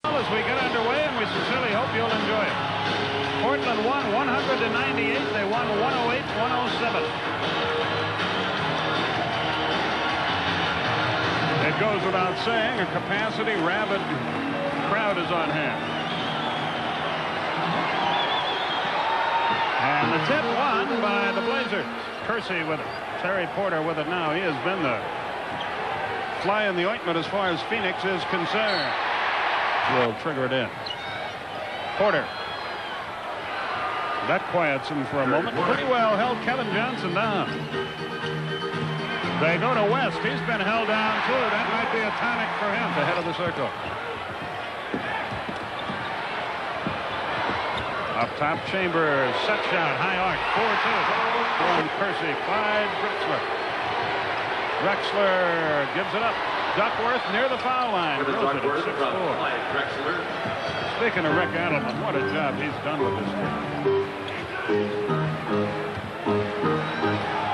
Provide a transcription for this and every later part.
As we get underway, and we sincerely hope you'll enjoy it. Portland won 100-98. They won 108-107. It goes without saying, a capacity rabid crowd is on hand. And the tip won by the Blazers. Kersey with it. Terry Porter with it now. He has been the fly in the ointment as far as Phoenix is concerned. Will trigger it in. Porter. That quiets him for a moment. Pretty well held Kevin Johnson down. They go to West. He's been held down too. That might be a tonic for him. The head of the circle. Up top, Chambers. Set shot. High arc. 4-2. Warren Kersey. Clyde Drexler. Drexler gives it up. Duckworth near the foul line. Throws it at 6-4. Speaking of Rick Adelman, what a job he's done with this team.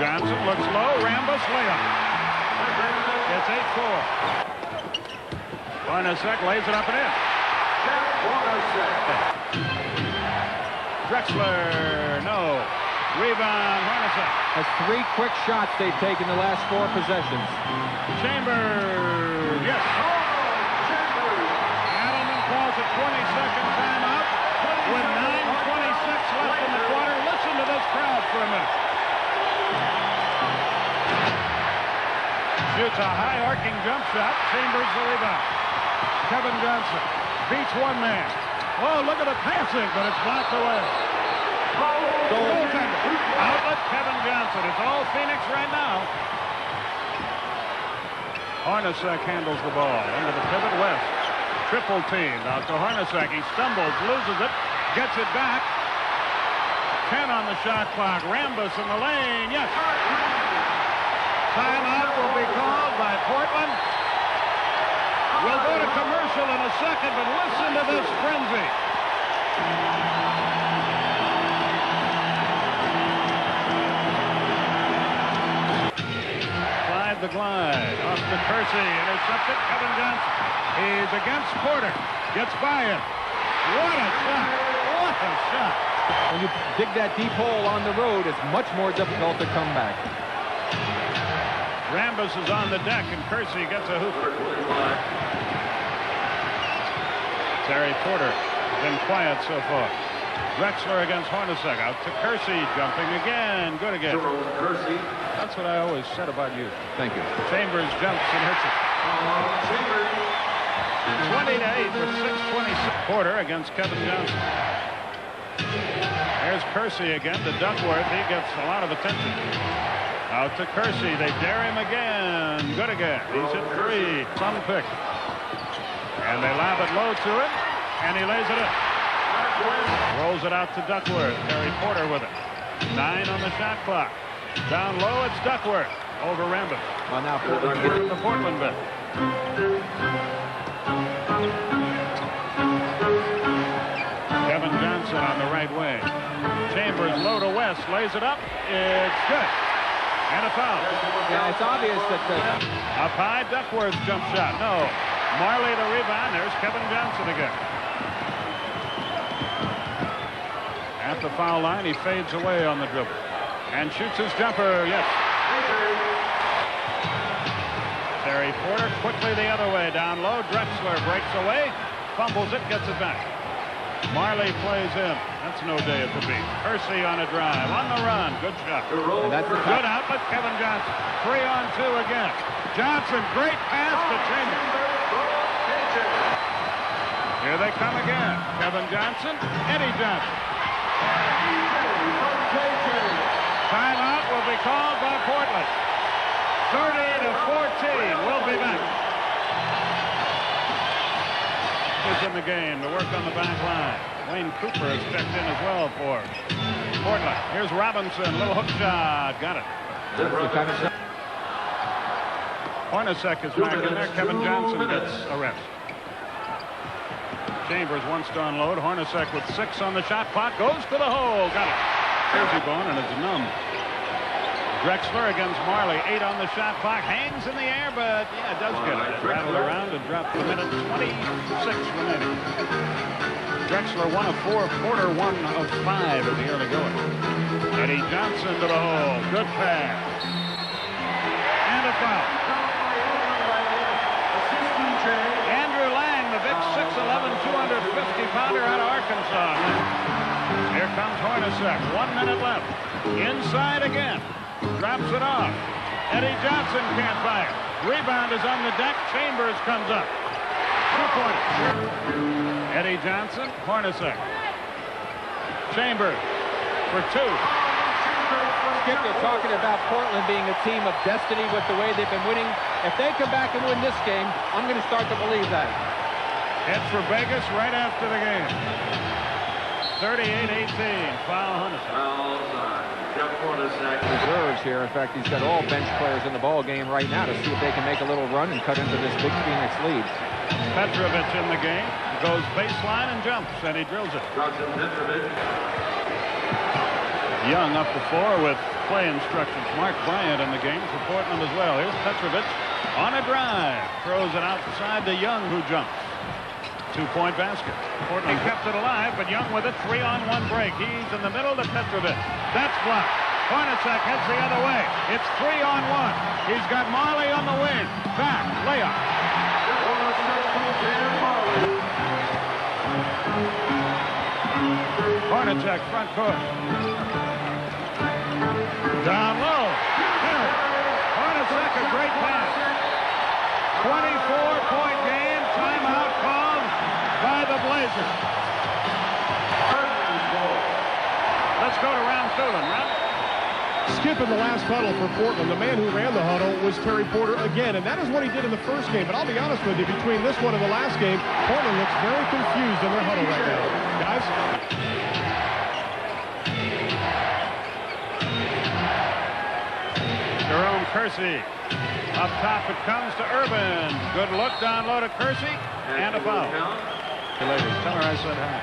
Johnson looks low. Rambis layup. It's 8-4. Hornacek lays it up and in. Drexler, no. Rebound, Hornacek. That's 3 quick shots they've taken the last 4 possessions. Chambers, yes. Adelman calls a 20-second timeout with 9:26 left in the quarter. Listen to this crowd for a minute. Shoots a high arcing jump shot. Chambers the rebound. Kevin Johnson beats one man. Oh, look at the passing, but it's blocked away. Outlet Kevin Johnson. It's all Phoenix right now. Hornacek handles the ball into the pivot. West. Triple team. Out to Hornacek. He stumbles, loses it, gets it back. 10 on the shot clock. Rambis in the lane. Yes. Timeout will be called by Portland. We'll go to commercial in a second, but listen to this frenzy. The glide off to Kersey, intercepted. Kevin Johnson. He's against Porter. Gets by him. What a shot! What a shot! When you dig that deep hole on the road, it's much more difficult to come back. Rambis is on the deck, and Kersey gets a hoop. Terry Porter been quiet so far. Drexler against Hornacek. Out to Kersey, jumping again. Good again. Kersey. That's what I always said about you. Thank you. Chambers jumps and hits it. 20-8 with 6:26. Porter against Kevin Johnson. There's Kersey again to Duckworth. He gets a lot of attention. Out to Kersey. They dare him again. Good again. He's hit 3. Some pick. And they lob it low to him. And he lays it in. Rolls it out to Duckworth. Terry Porter with it. 9 on the shot clock. Down low, it's Duckworth. Over Rambis. Well, now Portland From the Portland bench. Kevin Johnson on the right wing. Chambers low to West. Lays it up. It's good. And a foul. Yeah, it's obvious that Up high, Duckworth jump shot. No. Marley the rebound. There's Kevin Johnson again. At the foul line, he fades away on the dribble. And shoots his jumper, yes. Terry Porter quickly the other way. Down low, Drexler breaks away, fumbles it, gets it back. Marley plays in. That's no day at the beach. Kersey on a drive, on the run. Good shot. and that's Good outlet, Kevin Johnson. 3-on-2 again. Johnson, great pass to Chambers. Here they come again. Kevin Johnson, Eddie Johnson. Timeout will be called by Portland. 30-14. We'll be back. Is in the game to work on the back line. Wayne Cooper has checked in as well for Portland. Here's Robinson. Little hook shot. Got it. Hornacek is back in there. Kevin Johnson gets a rest. Chambers wants to unload. Hornacek with 6 on the shot clock. Goes to the hole. Got it. Jersey bone and it's numb. Drexler against Marley. 8 on the shot clock. Hangs in the air, but yeah, does get it. It rattled around and dropped a minute 26 remaining. Drexler 1 of 4. Porter 1 of 5 in the early going. Eddie Johnson to the hole. Good pass. And a foul. Andrew Lang, the big 6'11", 250-pounder out of Arkansas. Here comes Hornacek. 1 minute left. Inside again. Drops it off. Eddie Johnson can't buy it. Rebound is on the deck. Chambers comes up. 2 points. Eddie Johnson, Hornacek. Chambers for 2. Skip, you're talking about Portland being a team of destiny with the way they've been winning. If they come back and win this game, I'm going to start to believe that. Hit for Vegas right after the game. 38-18. Foul Hornacek. Reserves here. In fact, he's got all bench players in the ball game right now to see if they can make a little run and cut into this big Phoenix lead. Petrovic in the game. Goes baseline and jumps, and he drills it. Young up the floor with play instructions. Mark Bryant in the game for Portland as well. Here's Petrovic on a drive. Throws it outside to Young, who jumps. 2-point basket. Portland kept it alive, but Young with it. 3-on-1 break. He's in the middle to Petrovic. That's blocked. Hornacek heads the other way. It's 3-on-1. He's got Marley on the wing. Back. Layup. Hornacek front court. Down low. Hornacek, a great pass. 24-point game. Timeout called by the Blazers. Let's go to Ron Thulin. Ron? Skip in the last huddle for Portland. The man who ran the huddle was Terry Porter again, and that is what he did in the first game. But I'll be honest with you, between this one and the last game, Portland looks very confused in their huddle right now. Guys? Jerome Kersey. Up top it comes to Urban. Good look down low to Kersey. And a foul. Ladies, tell her I said hi.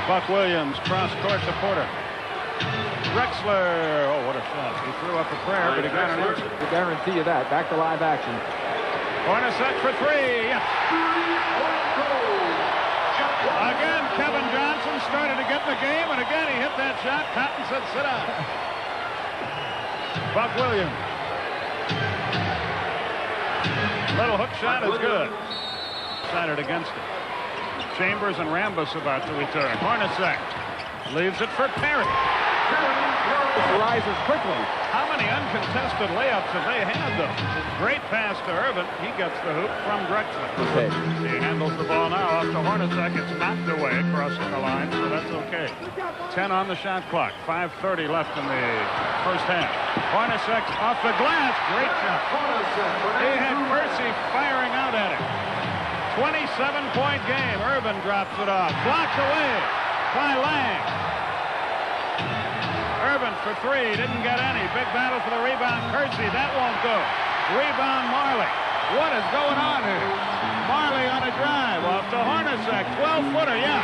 Buck Williams cross court to Porter. Drexler. Oh, what a shot. He threw up a prayer, but he got an answer. I guarantee you that. Back to live action. Hornacek for 3. Yes. Again, Kevin Johnson started to get in the game, and again he hit that shot. Cotton said, sit down. Buck Williams. Little hook shot is good. Decided against it. Chambers and Rambis about to return. Hornacek leaves it for Perry. Rises quickly. How many uncontested layups have they had, though? Great pass to Urban. He gets the hoop from Drexler. Okay. He handles the ball now off to Hornacek. It's knocked away, crossing the line, so that's okay. 10 on the shot clock. 5:30 left in the first half. Hornacek off the glass. Great shot. He had Kersey firing out at him. 27-point game. Urban drops it off. Blocked away by Lang. Urban for 3. Didn't get any. Big battle for the rebound. Kersey. That won't go. Rebound Marley. What is going on here? Marley on a drive. Off to Hornacek. 12-footer. Yeah.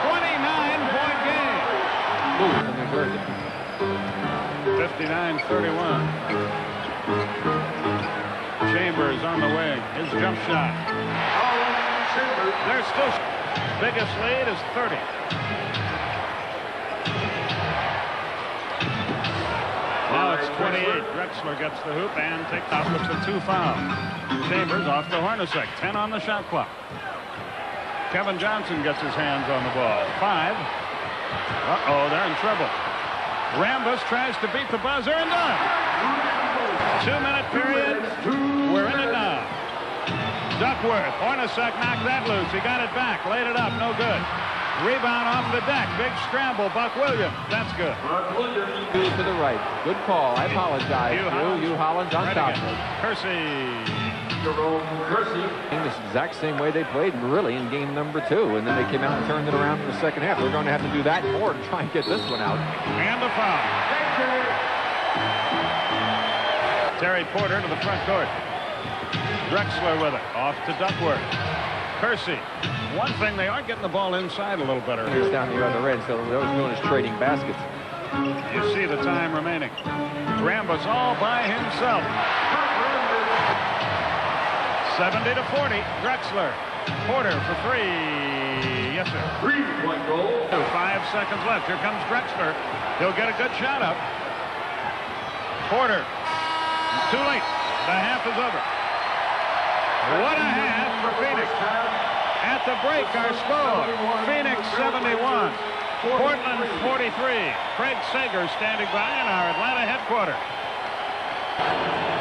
29-point game. Lose in New Jersey. 59-31. Chambers on the wing. His jump shot. They're still biggest lead is 30. Now it's 28. Drexler gets the hoop and takes out with the 2 foul. Chambers off to Hornacek. 10 on the shot clock. Kevin Johnson gets his hands on the ball. 5. Uh-oh, they're in trouble. Rambis tries to beat the buzzer and does. 2-minute period. We're in it now. Duckworth. Hornacek knocked that loose. He got it back. Laid it up. No good. Rebound off the deck. Big scramble. Buck Williams. That's good. Two to the right. Good call. I apologize. Hugh Hollins on top of it. Kersey. In this exact same way they played really in game number 2. And then they came out and turned it around in the second half. They're going to have to do that more to try and get this one out. And a foul. Terry Porter to the front court. Drexler with it. Off to Duckworth. Kersey. One thing, they are getting the ball inside a little better. He's down the other end, so what they're doing is trading baskets. You see the time remaining. Rambus all by himself. 70-40. Drexler. Porter for three. Yes, sir. 3-point goal. 5 seconds left. Here comes Drexler. He'll get a good shot up. Porter. Too late. The half is over. What a half for Phoenix. At the break, our score. Phoenix 71. Portland 43. Craig Sager standing by in our Atlanta headquarters.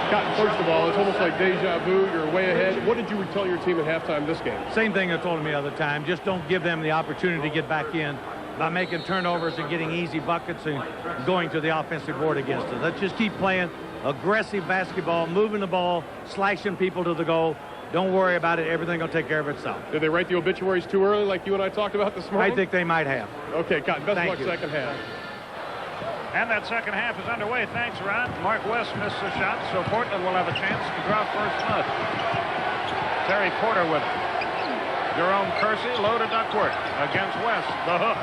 Cotton, first of all, it's almost like deja vu. You're way ahead. What did you tell your team at halftime this game? Same thing I told them the other time. Just don't give them the opportunity to get back in by making turnovers and getting easy buckets and going to the offensive board against us. Let's just keep playing aggressive basketball, moving the ball, slashing people to the goal. Don't worry about it. Everything will take care of itself. Did they write the obituaries too early like you and I talked about this morning? I think they might have. Okay, Cotton, best of luck you. second half. And that second half is underway. Thanks, Ron. Mark West missed the shot, so Portland will have a chance to draw first blood. Terry Porter with it. Jerome Kersey, low to Duckworth. Against West, the hook.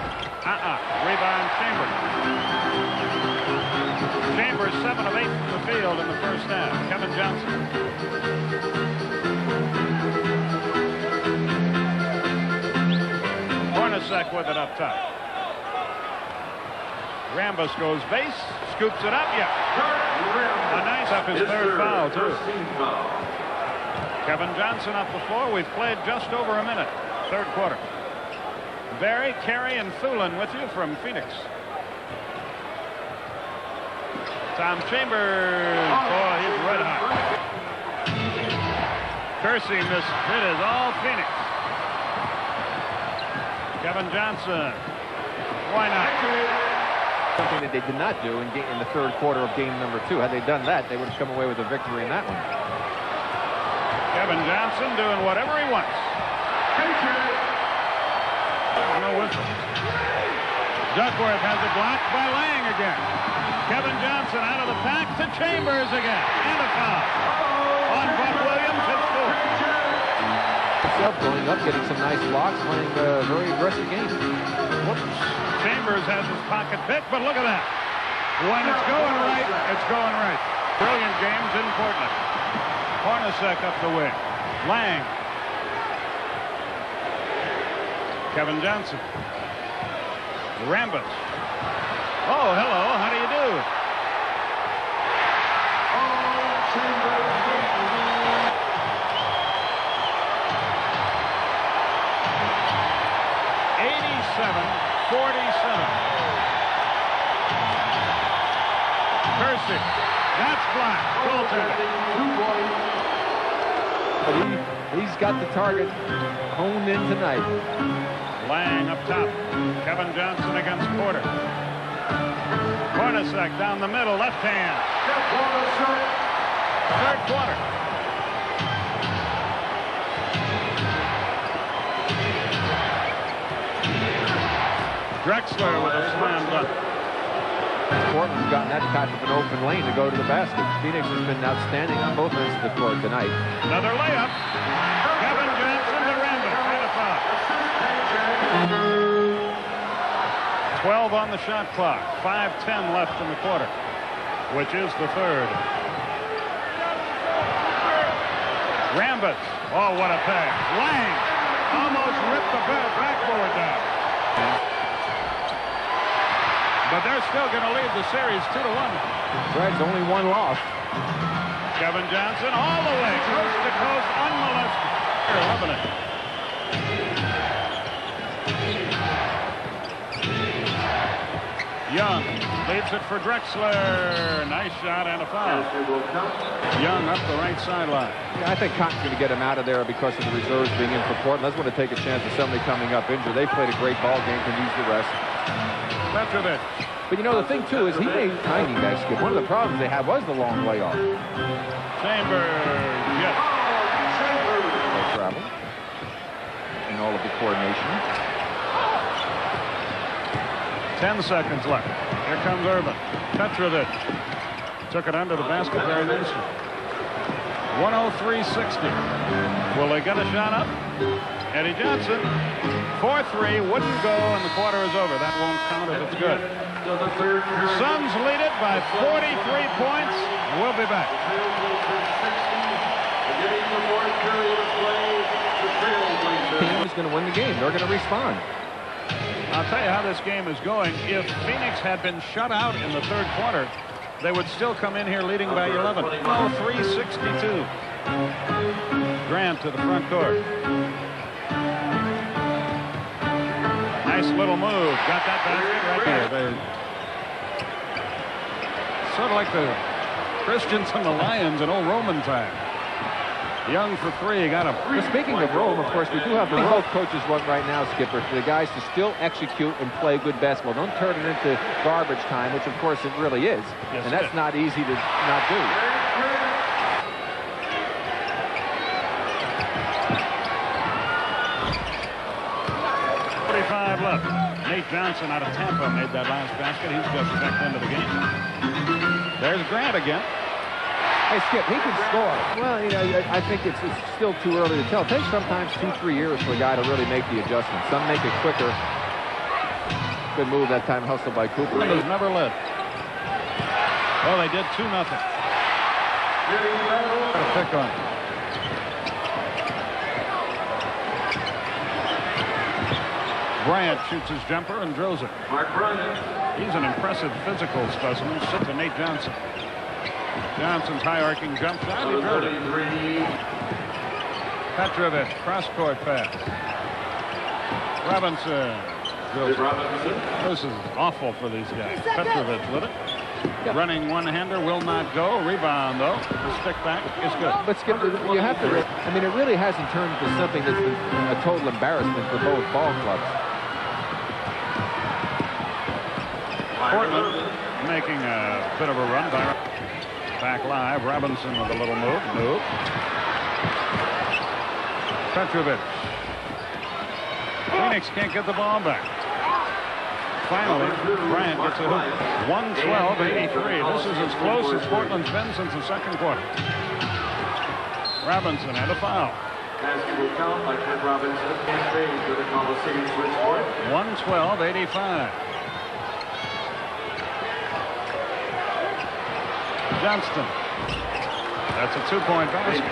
Rebound, Chambers. Chambers 7 of 8 from the field in the first half. Kevin Johnson. Hornacek with it up top. Rambus goes base, scoops it up, a nice up his third foul, too. Kevin Johnson up the floor. We've played just over a minute, third quarter. Barry, Carey, and Thulin with you from Phoenix. Tom Chambers, boy, he's red hot. Kersey missed. It is all Phoenix. Kevin Johnson. Why not? Something that they did not do in the third quarter of game number 2. Had they done that, they would have come away with a victory in that one. Kevin Johnson doing whatever he wants. No whistle. Duckworth has it blocked by Lang again. Kevin Johnson out of the pack to Chambers again. And a foul. On Buck Williams, it's 4. Going up, getting some nice blocks, playing a very aggressive game. Whoops. Chambers has his pocket picked, but look at that. When it's going right, it's going right. Brilliant games in Portland. Hornacek up the wing. Lang. Kevin Johnson. Rambus. Oh, hello. How do you do? 47. Kersey. That's blocked. But he's got the target honed in tonight. Lang up top. Kevin Johnson against Porter. Hornacek down the middle, left hand. Third quarter. Drexler with a slam dunk. Portland's gotten that type of an open lane to go to the basket. Phoenix has been outstanding on both ends of the court tonight. Another layup. Kevin Johnson to Rambus. And a foul. 12 on the shot clock. 5:10 left in the quarter, which is the third. Rambus. Oh, what a pass. Lang almost ripped the backboard down. But they're still going to lead the series 2-1. Right, it's only one loss. Kevin Johnson all the way, coast to coast, unmolested. They're loving it. Young leaves it for Drexler. Nice shot and a foul. Young up the right sideline. Yeah, I think Cotton's going to get him out of there because of the reserves being in for Portland. Let's want to take a chance of somebody coming up injured. They played a great ball game, can use the rest. Petrovic. But you know, the thing, too, is he made tiny basket. One of the problems they had was the long layoff. Chambers, yes. No travel. And all of the coordination. 10 seconds left. Here comes Irvin. Petrovic took it under the basket very nicely. 103-60. Will they get a shot up? Eddie Johnson, 4-3, wouldn't go, and the quarter is over. That won't count if it's good. Suns lead it by 43 points. We'll be back. Team is going to win the game. They're going to respond. I'll tell you how this game is going. If Phoenix had been shut out in the third quarter, they would still come in here leading by 11. Oh, 362. Grant to the front court. Nice little move. Got that basket right there. Sort of like the Christians and the Lions in old Roman time. Young for three, got him. Well, speaking of Rome, of course, we do have both coaches one right now, Skipper, for the guys to still execute and play good basketball. Don't turn it into garbage time, which of course it really is. Yes, and that's not easy to not do. 45 left. Nate Johnson out of Tampa made that last basket. He's just checked into the game. There's Grant again. Hey, Skip, he can score. Well, you know, I think it's still too early to tell. It takes sometimes 2-3 years for a guy to really make the adjustment. Some make it quicker. Good move that time, hustled by Cooper. He's never led. Well, they did 2-0. Pick on. Bryant shoots his jumper and drills it. He's an impressive physical specimen. Sits to Nate Johnson. Johnson's high-arcing jump shot. He drilled it. Petrovic, cross-court pass. Robinson drills it. This is awful for these guys. Petrovic with it. Yep. Running one-hander will not go. Rebound, though. The stick back is good. But, Skip, you have to... I mean, it really hasn't turned into something that's been a total embarrassment for both ball clubs. Portland making a bit of a run. Back live. Robinson with a little move. Petrovic. Phoenix can't get the ball back. Finally, Bryant gets a hook. 112-83. This is as close as Portland's been since the second quarter. Robinson had a foul. 112-85. Johnston. That's a two-point basket.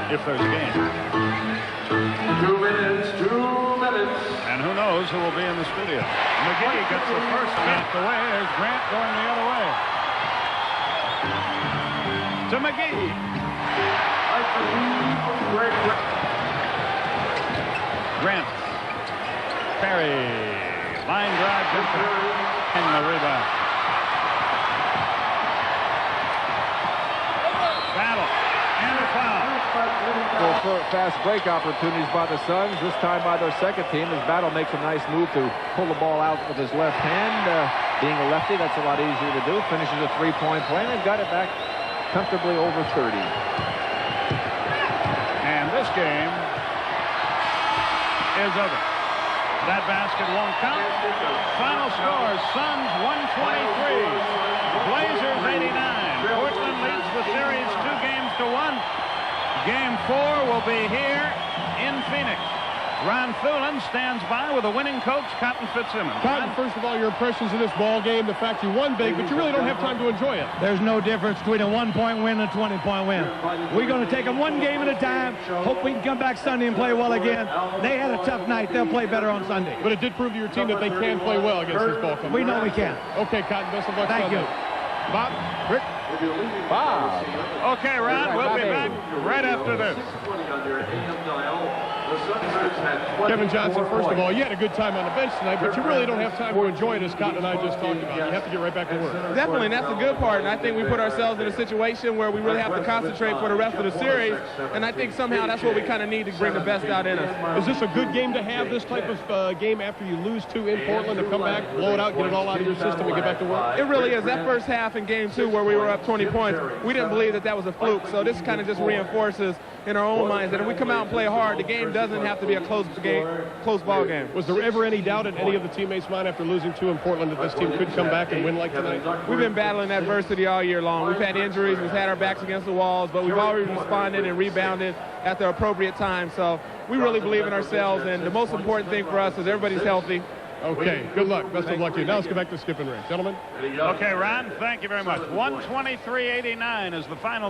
If there's a game. 2 minutes. And who knows who will be in the studio. McGee gets the first knocked away. There's Grant going the other way. To McGee. Grant. Perry. Line drive. And the rebound. Battle. And a foul. For fast break opportunities by the Suns, this time by their second team, as Battle makes a nice move to pull the ball out with his left hand. Being a lefty, that's a lot easier to do. Finishes a three-point play, and they've got it back comfortably over 30. And this game is over. That basket won't count. Final score, Suns 123, Blazers 89. Portland leads the series 2-1. Game 4 will be here in Phoenix. Ron Thulin stands by with a winning coach, Cotton Fitzsimmons. Cotton, first of all, your impressions of this ball game, the fact you won big, but you really don't have time to enjoy it. There's no difference between a 1-point win and a 20-point win. We're going to take them one game at a time. Hope we can come back Sunday and play well again. They had a tough night. They'll play better on Sunday. But it did prove to your team that they can play well against this ball club. We know we can. Okay, Cotton, best of luck. Thank Sunday. you. Bob, Rick. Bob. Okay, Ron, we'll be back right after this. Kevin Johnson, first of all, you had a good time on the bench tonight, but you really don't have time to enjoy it, as Cotton and I just talked about. You have to get right back to work. Definitely, and that's the good part. And I think we put ourselves in a situation where we really have to concentrate for the rest of the series. And I think somehow that's what we kind of need to bring the best out in us. Is this a good game to have, this type of game after you lose 2 in Portland, to come back, blow it out, get it all out of your system, and get back to work? It really is. That first half in game 2 where we were up 20 points, we didn't believe that was a fluke. So this kind of just reinforces in our own minds that if we come out and play hard, the game does doesn't have to be a close ball game. Was there ever any doubt in any of the teammates' mind after losing 2 in Portland that this team could come back and win like tonight? We've been battling adversity all year long. We've had injuries, we've had our backs against the walls, but we've always responded and rebounded at the appropriate time. So we really believe in ourselves, and the most important thing for us is everybody's healthy. Okay, good luck. Best of luck to you. Now let's go back to Skip and Ray. Gentlemen. Okay, Ron, thank you very much. 123.89 is the final.